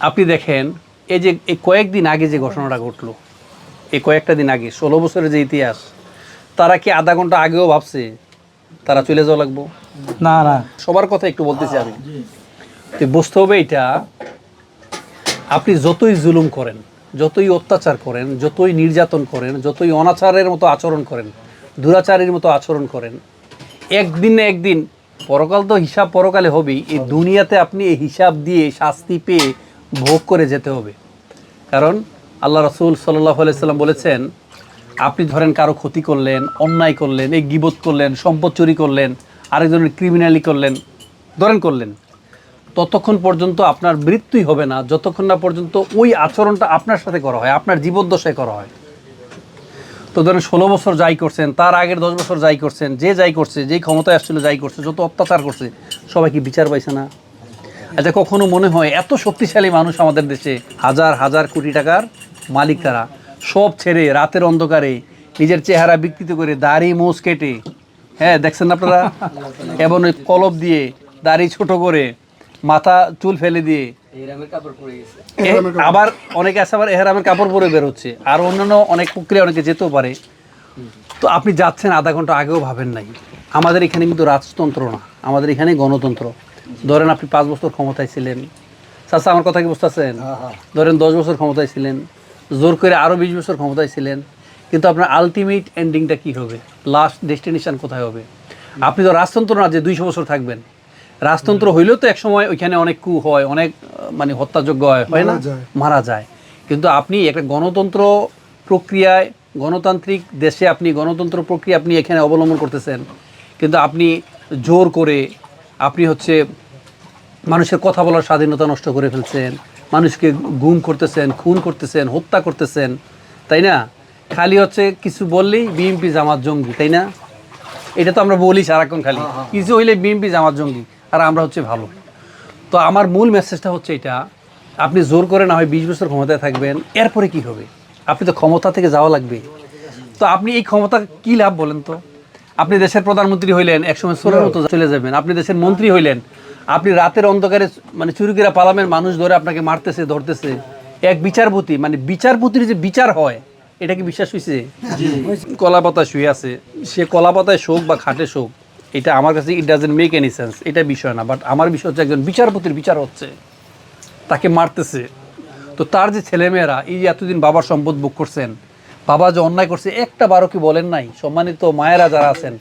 আপনি দেখেন এই যে এই কয়েকদিন আগে যে ঘটনাটা ঘটলো, এই কয়েকটা দিন আগে 16 বছরের যে ইতিহাস, তারা কি আধা ঘন্টা আগেও ভাবছে তারা চলে যাওয়া লাগবো? না না, সবার কথা একটু বলতেছি আমি। তো বুঝতে হবে এটা, আপনি যতই জুলুম করেন, যতই অত্যাচার করেন, যতই নির্যাতন করেন, যতই অনাচারের মতো আচরণ করেন, দুরাচারের মতো আচরণ করেন, একদিন না একদিন, পরকাল তো হিসাব পরকালে হবেই, এই দুনিয়াতে আপনি এই হিসাব দিয়ে শাস্তি পেয়ে ভোগ করে যেতে হবে। কারণ আল্লাহ রাসূল সাল্লাল্লাহু আলাইহি সাল্লাম বলেছেন, আপনি ধরেন কারো ক্ষতি করলেন, অন্যায় করলেন, এই গীবত করলেন, সম্পদ চুরি করলেন, আরেকজনের ক্রিমিনালি করলেন, করলেন, ততক্ষণ পর্যন্ত আপনার মৃত্যুই হবে না যতক্ষণ না পর্যন্ত ওই আচরণটা আপনার সাথে করা হয়, আপনার জীবদ্দশায় করা হয়। তো ধরেন 16 বছর যাই করছেন, তার আগের 10 বছর যাই করছেন, যে যাই করছে, যেই ক্ষমতায় আসছিল যাই করছে, যত অত্যাচার করছে, সবাই কি বিচার পাইছে না? আচ্ছা, কখনো মনে হয় এত শক্তিশালী মানুষ আমাদের দেশে, হাজার হাজার কোটি টাকার মালিক, তারা সব ছেড়ে রাতের অন্ধকারে নিজের চেহারা বিকৃত করে দাড়ি মোজ কেটে, হ্যাঁ দেখছেন আপনারা, এবং ওই কলপ দিয়ে দাড়ি ছোট করে মাথা চুল ফেলে দিয়ে, আবার অনেকে আছে আবার এহরামের কাপড় পরে বের হচ্ছে, আর অন্যান্য অনেক প্রক্রিয়া অনেকে যেতেও পারে। তো আপনি যাচ্ছেন আধা ঘন্টা আগেও ভাবেন নাই। আমাদের এখানে কিন্তু রাজতন্ত্র না, আমাদের এখানে গণতন্ত্র। ধরেন আপনি 5 বছর ক্ষমতায় ছিলেন, চাচা আমার কথা কি বুঝতেছেন? ধরেন 10 বছর ক্ষমতায় ছিলেন, জোর করে আরও 20 বছর ক্ষমতায় ছিলেন, কিন্তু আপনার আলটিমেট এন্ডিংটা কি হবে? লাস্ট ডেস্টিনেশন কোথায় হবে? আপনি তো রাজতন্ত্র না যে 200 বছর থাকবেন। রাজতন্ত্র হইলেও তো একসময় ওইখানে অনেক কু হয়, অনেক মানে হত্যাযোগ্য হয় না, মারা যায়। কিন্তু আপনি একটা গণতন্ত্র প্রক্রিয়ায়, গণতান্ত্রিক দেশে আপনি গণতন্ত্র প্রক্রিয়া আপনি এখানে অবলম্বন করতেছেন, কিন্তু আপনি জোর করে আপনি হচ্ছে মানুষের কথা বলার স্বাধীনতা নষ্ট করে ফেলছেন, মানুষকে গুম করতেছেন, খুন করতেছেন, হত্যা করতেছেন, তাই না? খালি হচ্ছে কিছু বললেই বিএনপি জামাত জঙ্গি, তাই না? এটা তো আমরা বলি সারাক্ষণ, খালি কিছু হইলে বিএনপি জামাত জঙ্গি, আর আমরা হচ্ছে ভালো। তো আমার মূল মেসেজটা হচ্ছে এটা, আপনি জোর করে না হয় 20 বছর ক্ষমতায় থাকবেন, এরপরে কি হবে? আপনি তো ক্ষমতা থেকে যাওয়া লাগবে। তো আপনি এই ক্ষমতা কি লাভ বলেন তো? আপনি দেশের প্রধানমন্ত্রী হইলেন, একসময় সোরের মতো চলে যাবেন। আপনি দেশের মন্ত্রী হইলেন, আপনি রাতের অন্ধকারে মানে চুরিকেরা পালামের মানুষ ধরে আপনাকে মারতেছে, ধরতেছে। এক বিচারপতি, মানে বিচারপতির যে বিচার হয়, এটা কি বিশ্বাস হয়েছে? কলা পাতায় শুয়ে আছে, সে কলা পাতায় শোক বা খাটে শোক, এটা আমার কাছে it doesn't make any sense, এটা বিষয় না। বাট আমার বিষয় হচ্ছে একজন বিচারপতির বিচার হচ্ছে, তাকে মারতেছে। তো তার যে ছেলেমেয়েরা এই যে এতদিন বাবার সম্পদ ভোগ করছেন, বাবা যে অন্যায় করছে একটা বারও কি বলেন নাই? সম্মানিত মায়েরা যারা আছেন,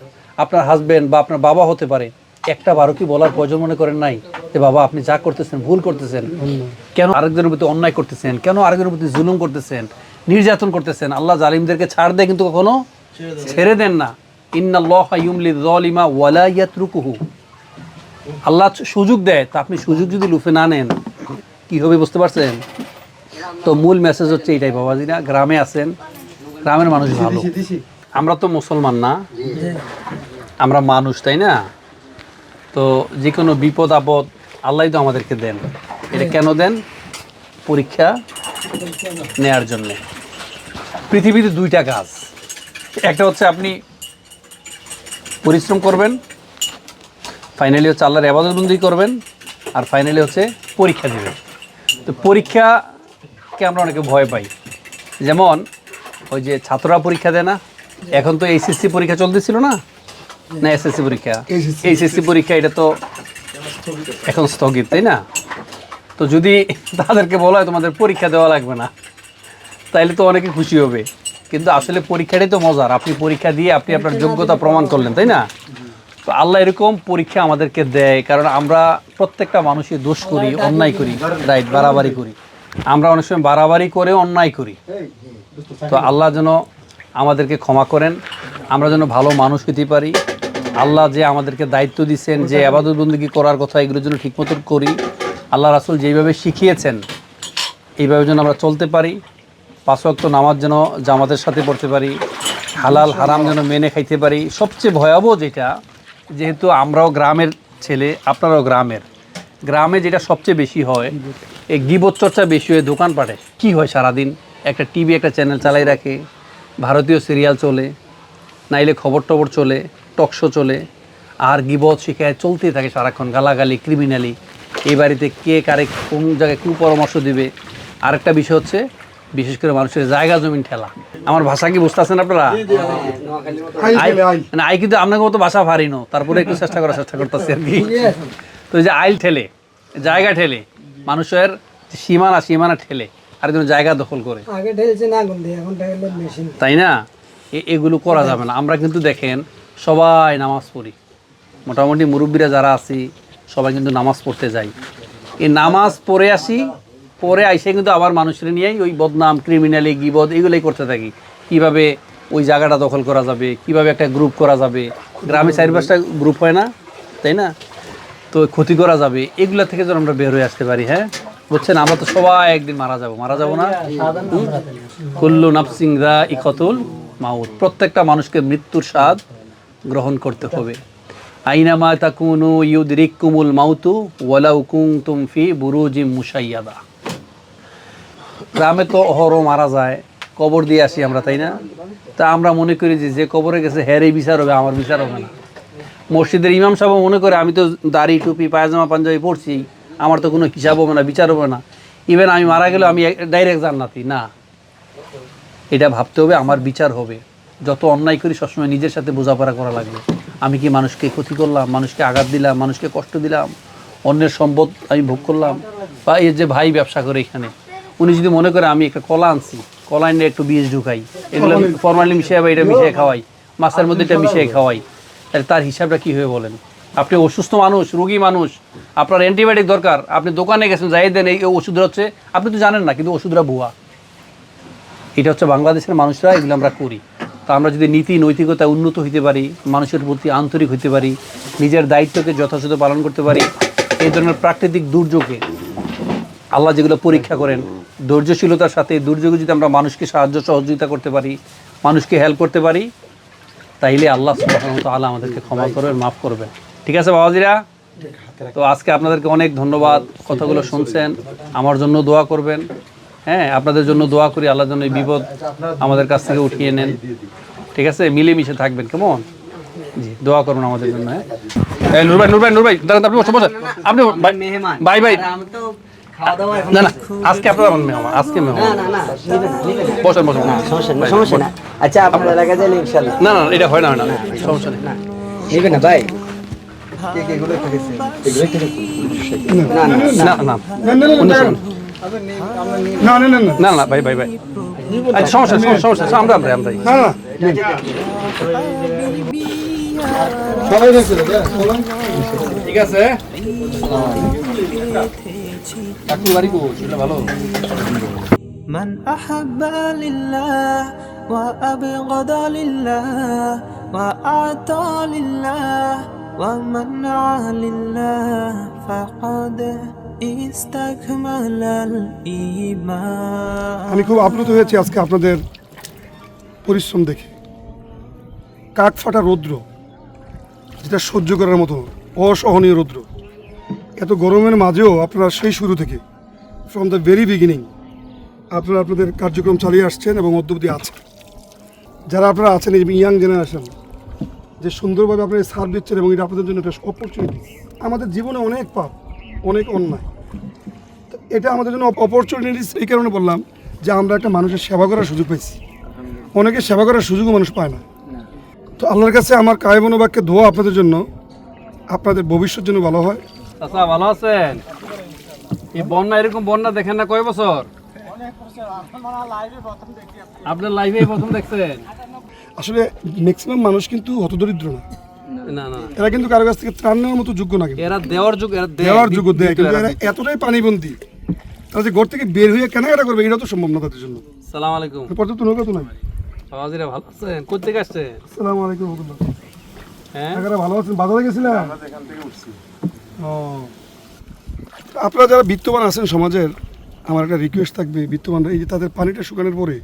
আপনার হাজবেন্ড বা আপনার বাবা হতে পারে, একটা বারও কি বলার প্রয়োজন মনে করেন নাই যে বাবা আপনি যা করতেছেন ভুল করতেছেন, কেন আরেকজনের প্রতি অন্যায় করতেছেন, কেন আরেকজনের প্রতি জুলুম করতেছেন, নির্যাতন করতেছেন? আল্লাহ জালিমদেরকে ছাড় দেয় কিন্তু কখনো ছেড়ে দেন না। ইন্নাল্লাহা ইউমলিয যালিমা ওয়ালা ইয়াতরুকুহু। আল্লাহ সুযোগ দেয়, তা আপনি সুযোগ যদি লুফে না নেন কি হবে বুঝতে পারছেন? তো মূল মেসেজ হচ্ছে এটাই বাবাজিরা, গ্রামে আছেন, গ্রামের মানুষ ভালো। আমরা তো মুসলমান না, আমরা মানুষ, তাই না? তো যে কোনো বিপদ আপদ আল্লাহই তো আমাদেরকে দেন। এটা কেন দেন? পরীক্ষা নেয়ার জন্যে। পৃথিবীতে 2টা কাজ, একটা হচ্ছে আপনি পরিশ্রম করবেন, ফাইনালি হচ্ছে আল্লাহর ইবাদত বন্দেগী করবেন, আর ফাইনালি হচ্ছে পরীক্ষা দেবেন। তো পরীক্ষাকে আমরা অনেকে ভয় পাই। যেমন ওই যে ছাত্ররা পরীক্ষা দেয় না, এখন তো এইচএসসি পরীক্ষা চলতেছিল না, না এসএসসি পরীক্ষা, এইচএসসি পরীক্ষা এটা তো এখন স্থগিত, তাই না? তো যদি তাদেরকে বলা হয় তোমাদের পরীক্ষা দেওয়া লাগবে না, তাইলে তো অনেকে খুশি হবে। কিন্তু আসলে পরীক্ষাটাই তো মজার, আপনি পরীক্ষা দিয়ে আপনি আপনার যোগ্যতা প্রমাণ করলেন, তাই না? তো আল্লাহ এরকম পরীক্ষা আমাদেরকে দেয়, কারণ আমরা প্রত্যেকটা মানুষই দোষ করি, অন্যায় করি, রাইট, বাড়াবাড়ি করি। আমরা অনেক সময় বাড়াবাড়ি করে অন্যায় করি। তো আল্লাহ যেন আমাদেরকে ক্ষমা করেন, আমরা যেন ভালো মানুষ হতে পারি। আল্লাহ যে আমাদেরকে দায়িত্ব দিচ্ছেন যে ইবাদত বন্দেগী করার কথা, এগুলোর জন্য ঠিকমতো করি। আল্লাহ রাসূল যেইভাবে শিখিয়েছেন এইভাবে যেন আমরা চলতে পারি। 5 ওয়াক্ত নামাজ যেন জামাতের সাথে পড়তে পারি, হালাল হারাম যেন মেনে খাইতে পারি। সবচেয়ে ভয়াবহ যেটা, যেহেতু আমরাও গ্রামের ছেলে, আপনারাও গ্রামে যেটা সবচেয়ে বেশি হয়, এই গীবত চর্চা বেশি হয় দোকানপাটে। কি হয় সারাদিন? একটা টিভি, একটা চ্যানেল চালাই রাখে, ভারতীয় সিরিয়াল চলে, নাইলে খবর টবর চলে, টক শো চলে, আর গীবত শিখায় চলতেই থাকে সারাক্ষণ, গালাগালি, ক্রিমিনালি। এই বাড়িতে কে কারে কোন জায়গায় কী পরামর্শ দিবে। আরেকটা বিষয় হচ্ছে বিশেষ করে মানুষের জায়গা জমিন ঠেলা। আমার ভাষা কি বুঝতে পারছেন আপনারা? মানে আই কিন্তু আপনাকে মতো ভাষা ভারী নো, তারপরে একটু চেষ্টা করতেছি আর কি। তো এই যে আইল ঠেলে, জায়গা ঠেলে, মানুষের সীমানা ঠেলে আরেকজন জায়গা দখল করে, তাই না? এগুলো করা যাবে না। আমরা কিন্তু দেখেন সবাই নামাজ পড়ি, মোটামুটি মুরব্বীরা যারা আছি সবাই কিন্তু নামাজ পড়তে যাই। এই নামাজ পড়ে আসি, পরে আইসে কিন্তু আবার মানুষের নিয়েই ওই বদনাম, ক্রিমিনালি, গিবদ এগুলোই করতে থাকি। কিভাবে ওই জায়গাটা দখল করা যাবে, কিভাবে একটা গ্রুপ করা যাবে, গ্রামে 4-5টা গ্রুপ হয় না, তাই না? তো ক্ষতি করা যাবে, এগুলা থেকে যেন আমরা বের হয়ে আসতে পারি। হ্যাঁ বুঝছেন, আমরা তো সবাই একদিন মারা যাবো না? কুল্লু নাফসিন যায়িকাতুল মাউত, প্রত্যেকটা মানুষকে মৃত্যুর স্বাদ গ্রহণ করতে হবে। আইনামা তাকুনু ইউদরিকুমুল মাউতু ওয়ালাউ কুনতুম ফি বুরুজিম মুশাইয়াদা। গ্রামে তো অহরহ মারা যায়, কবর দিয়ে আসি আমরা, তাই না? তা আমরা মনে করি যে কবরে গেছে হেরেই বিচার হবে, আমার বিচার হবে না। মসজিদের ইমাম সাহেব মনে করে আমি তো দাড়ি টুপি পায়জামা পাঞ্জাবি পড়ছি, আমার তো কোনো হিসাব হবে না, বিচার হবে না, ইভেন আমি মারা গেলেও আমি ডাইরেক্ট জান্নাতি না। এটা ভাবতে হবে আমার বিচার হবে। যত অন্যায় করি সবসময় নিজের সাথে বোঝাপড়া করা লাগবে। আমি কি মানুষকে ক্ষতি করলাম, মানুষকে আঘাত দিলাম, মানুষকে কষ্ট দিলাম, অন্যের সম্পদ আমি ভোগ করলাম? বা এই যে ভাই ব্যবসা করে এখানে, উনি যদি মনে করে আমি একটা কলা আনছি, কলা এনে একটু বীজ ঢুকাই, এগুলো ফরমালি মিশিয়ে বা এটা মিশিয়ে খাওয়াই, মাছের মধ্যে এটা মিশিয়ে খাওয়াই, তাহলে তার হিসাবটা কী হবে বলেন? আপনি অসুস্থ মানুষ, রোগী মানুষ, আপনার অ্যান্টিবায়োটিক দরকার, আপনি দোকানে গেছেন, যাই দেন এই ওষুধটা হচ্ছে, আপনি তো জানেন না কিন্তু ওষুধটা ভুয়া। এটা হচ্ছে বাংলাদেশের মানুষরা, এগুলো আমরা করি। তা আমরা যদি নীতি নৈতিকতা উন্নত হইতে পারি, মানুষের প্রতি আন্তরিক হইতে পারি, নিজের দায়িত্বকে যথাযথ পালন করতে পারি, এই ধরনের প্রাকৃতিক দুর্যোগে আল্লাহ যেগুলো পরীক্ষা করেন, ধৈর্যশীলতার সাথে দুর্যোগে যদি আমরা মানুষকে সাহায্য সহযোগিতা করতে পারি, মানুষকে হেল্প করতে পারি, তাইলে আল্লাহ সুবহানাহু ওয়া তাআলা আমাদেরকে ক্ষমা করবেন, মাফ করবেন। ঠিক আছে বাবাজিরা? তো আজকে আপনাদেরকে অনেক ধন্যবাদ, কথাগুলো শুনছেন, আমার জন্য দোয়া করবেন। হ্যাঁ, আপনাদের জন্য দোয়া করি, আল্লাহর জন্য এই বিপদ আমাদের কাছ থেকে উঠিয়ে নেন। ঠিক আছে, মিলেমিশে থাকবেন, কেমন? জি, দোয়া করুন আমাদের জন্য। হ্যাঁ, নূর ভাই দাঁড়ান, আপনি বসে আপনি ভাই না আজকে আপনার মেহমান, আজকে মেহমান, বসেন সমস্যা না। আচ্ছা আপনার এলাকায় যাইলে ইনশাআল্লাহ। না এটা হয় না সমস্যা নেই। নেবে না ভাই? না ভাই আচ্ছা সমস্যা আমরা ঠিক আছে। ভালো من أحب لله وأبغض لله وأعطى لله ومنع لله فقد استكمل الإيمان। আমি খুব আপ্লুত হয়েছি আজকে আপনাদের পরিশ্রম দেখে। কাক ফাটা রৌদ্র, যেটা সহ্য করার মতো অসহনীয় রৌদ্র, এত গরমের মাঝেও আপনারা সেই শুরু থেকে ফ্রম দ্য ভেরি বিগিনিং আপনারা আপনাদের কার্যক্রম চালিয়ে আসছেন এবং অদ্যাবধি আছেন। যারা আপনারা আছেন এই ইয়াং জেনারেশন, যে সুন্দরভাবে আপনারা সার্ভ দিচ্ছেন এবং এটা আপনাদের জন্য একটা অপরচুনিটি। আমাদের জীবনে অনেক পাপ, অনেক অন্যায়, তো এটা আমাদের জন্য অপরচুনিটিস। এই কারণে বললাম যে আমরা একটা মানুষের সেবা করার সুযোগ পেয়েছি। অনেকে সেবা করার সুযোগও মানুষ পায় না। তো আল্লাহর কাছে আমার কায়মনোবাক্যে দোয়া আপনাদের জন্য, আপনাদের ভবিষ্যৎ জন্য ভালো হয়। আচ্ছা, ভালো আছেন? এই বন্যা, এরকম বন্যা দেখেন না কয় বছর? আপনার লাইভে প্রথম দেখছেন? আসলে ম্যাক্সিমাম মানুষ কিন্তু হতদরিদ্র না, না এরা কিন্তু কারো কাছ থেকে ত্রাণ নেওয়ার মতো যোগ্য না, এরা দেওয়ার যোগ্য দেয়, কিন্তু এরা এতটাই পানিবন্দী, তারা যে ঘর থেকে বের হয়ে কেনাকাটা করবে এটাও তো সম্ভব না তাদের জন্য। সালাম আলাইকুম। পর্যাপ্ত নৌকা তো নাই। বাবাজিরা ভালো আছেন? কোথা থেকে আসছেন? আসসালামু আলাইকুম। হ্যাঁ, ভালো আছেন? বাজারে গেছিলাম। ও, আপনারা যারা বিত্তবান আছেন সমাজের, আমার একটা রিকোয়েস্ট থাকবে, বিত্তবানরা এই যে তাদের পানিটা শুকানোর পরে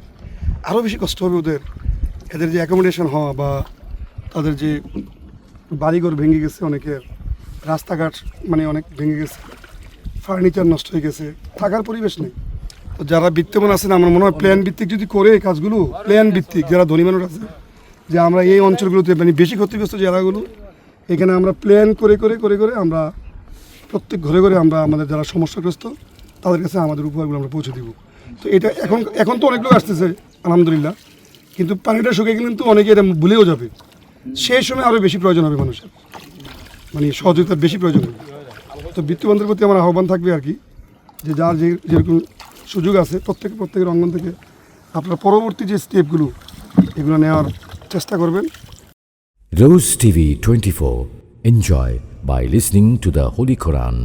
আরও বেশি কষ্ট হবে ওদের, এদের যে অ্যাকোমোডেশন হওয়া বা তাদের যে বাড়িঘর ভেঙে গেছে, অনেকের রাস্তাঘাট মানে অনেক ভেঙে গেছে, ফার্নিচার নষ্ট হয়ে গেছে, থাকার পরিবেশ নেই। তো যারা বিত্তবান আছেন আমার মনে হয় প্ল্যান ভিত্তিক যদি করে এই কাজগুলো, প্ল্যান ভিত্তিক যারা ধনী মানুষ আছে, যে আমরা এই অঞ্চলগুলোতে মানে বেশি ক্ষতিগ্রস্ত জায়গাগুলো, এখানে আমরা প্ল্যান করে করে করে করে আমরা প্রত্যেক ঘরে ঘরে আমরা আমাদের যারা সমস্যাগ্রস্ত তাদের কাছে আমাদের উপহারগুলো আমরা পৌঁছে দিব। তো এটা এখন তো অনেক লোক আসতেছে আলহামদুলিল্লাহ, কিন্তু পানিটা শুকিয়ে গেলে কিন্তু অনেকে এটা ভুলেও যাবে। সেই সময় আরও বেশি প্রয়োজন হবে মানুষের, মানে সহযোগিতার বেশি প্রয়োজন হবে। তো বিত্তবানদের প্রতি আমার আহ্বান থাকবে আর কি, যে যার যেরকম সুযোগ আছে প্রত্যেকের অঙ্গন থেকে আপনারা পরবর্তী যে স্টেপগুলো এগুলো নেওয়ার চেষ্টা করবেন। Rose TV 24. Enjoy by listening to the Holy Quran.